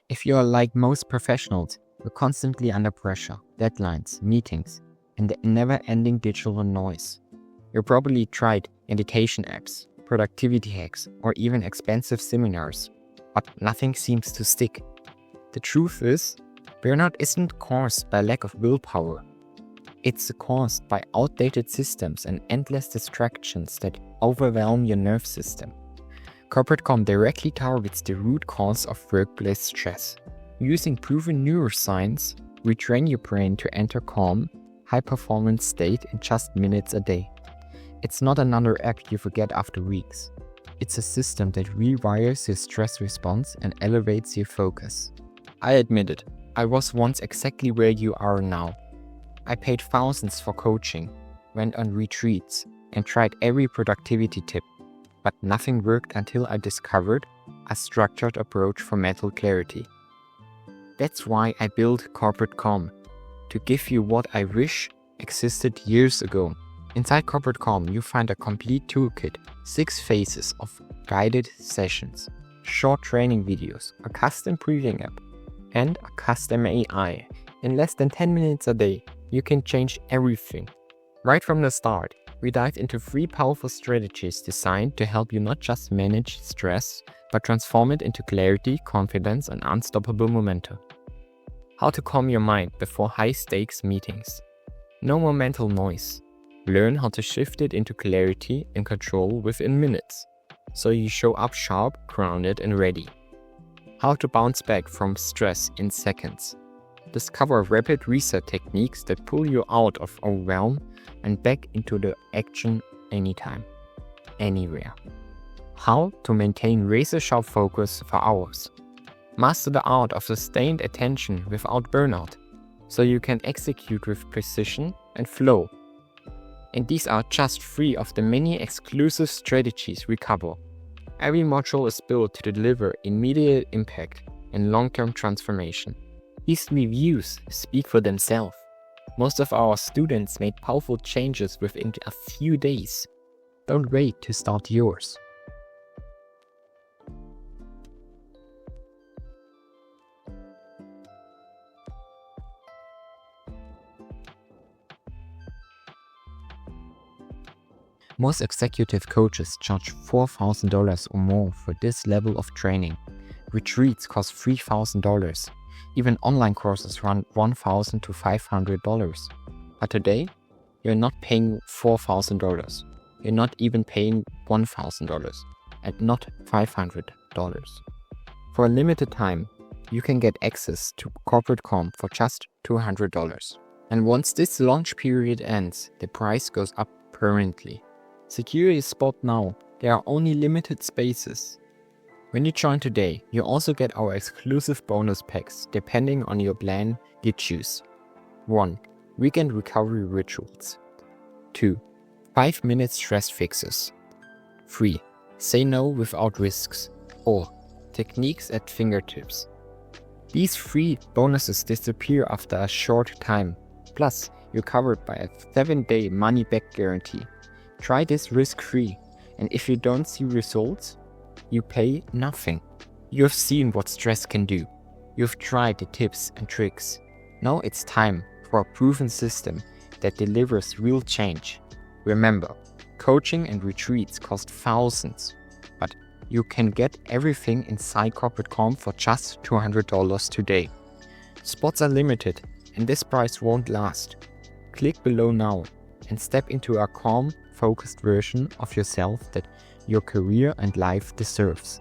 If you are like most professionals, you're constantly under pressure, deadlines, meetings, and the never-ending digital noise. You probably tried meditation apps, productivity hacks, or even expensive seminars, but nothing seems to stick. The truth is, burnout isn't caused by lack of willpower. It's caused by outdated systems and endless distractions that overwhelm your nerve system. CorporateCalm directly targets the root cause of workplace stress. Using proven neuroscience, we train your brain to enter calm, high-performance state in just minutes a day. It's not another app you forget after weeks. It's a system that rewires your stress response and elevates your focus. I admit it, I was once exactly where you are now. I paid thousands for coaching, went on retreats, and tried every productivity tip, but nothing worked until I discovered a structured approach for mental clarity. That's why I built CorporateCalm, to give you what I wish existed years ago. Inside CorporateCalm, you find a complete toolkit, 6 phases of guided sessions, short training videos, a custom breathing app, and a custom AI. In less than 10 minutes a day, you can change everything. Right from the start, we dive into 3 powerful strategies designed to help you not just manage stress, but transform it into clarity, confidence, and unstoppable momentum. How to calm your mind before high-stakes meetings. No more mental noise. Learn how to shift it into clarity and control within minutes, so you show up sharp, grounded, and ready. How to bounce back from stress in seconds. Discover rapid reset techniques that pull you out of overwhelm and back into the action anytime, anywhere. How to maintain razor-sharp focus for hours. Master the art of sustained attention without burnout, so you can execute with precision and flow. And these are just 3 of the many exclusive strategies we cover. Every module is built to deliver immediate impact and long-term transformation. These reviews speak for themselves. Most of our students made powerful changes within a few days. Don't wait to start yours. Most executive coaches charge $4,000 or more for this level of training. Retreats cost $3,000. Even online courses run $1,000 to $500. But today, you're not paying $4,000. You're not even paying $1,000 and not $500. For a limited time, you can get access to CorporateCalm for just $200. And once this launch period ends, the price goes up permanently. Secure your spot now. There are only limited spaces. When you join today, you also get our exclusive bonus packs depending on your plan you choose. 1. Weekend recovery rituals. 2. 5-minute stress fixes. 3. Say no without risks. 4. Techniques at fingertips. These 3 bonuses disappear after a short time. Plus, you're covered by a 7-day money-back guarantee. Try this risk-free, and if you don't see results, you pay nothing. You've seen what stress can do. You've tried the tips and tricks. Now it's time for a proven system that delivers real change. Remember, coaching and retreats cost thousands, but you can get everything inside CorporateCalm for just $200 today. Spots are limited, and this price won't last. Click below now and step into a calm, focused version of yourself that your career and life deserves.